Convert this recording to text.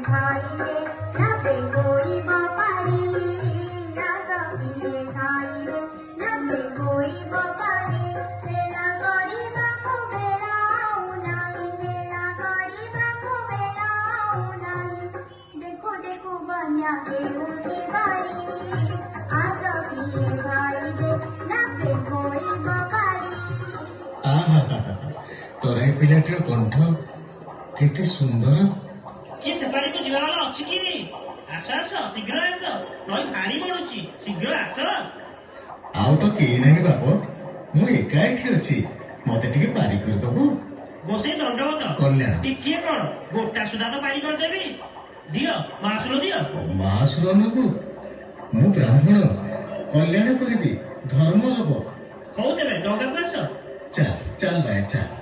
खाई रे नबे होई बापारी आस पिए खाई रे नबे होई बापारी हेला କରିବାକୁ ବେଳାଉ ନାହିଁ ହେला କରିବାକୁ ବେଳାଉ ନାହିଁ ଦେଖୁ ଦେଖୁ ବନ୍ୟା ହେଉଛି ବାରି ଆସ ପିଏ ଖାଇ ରେ ନବେ ହୋଇ ବାପାରି। ତୋର ଏ ପିଲାଟିର କଣ୍ଠ କେତେ ସୁନ୍ଦର। କିଏ ସେପାରିକୁ ଯିବା ବାଲା ଅଛି କି? ଆସ ଆସ ଶୀଘ୍ର ଆସ, ନଈ ଭାରି ବଢୁଛି, ଶୀଘ୍ର ଆସ। ଆଉ ତ କେହି ନାହିଁ ବାପ, ମୁଁ ଏକା ଏଠି ଅଛି, ମତେ ଟିକେ ପାରି କରିଦବୁ। ଗୋସେଇ ଦଣ୍ଡବତ କଲ୍ୟାଣ। ଟିକିଏ କଣ, ଗୋଟା ସୁଧା ତ ପାରି କରିଦେବି। ଦିଅ ମାସୁର ଦିଅ। ମାସୁର ନବୁ? ମୁଁ ବ୍ରାହ୍ମଣ, କଲ୍ୟାଣ କରିବି, ଧର୍ମ ହବ। ହଉ ତେବେ ଡଙ୍ଗାକୁ ଆସ। ଚାଲ ଚାଲ ଭାଇ ଚାଲ।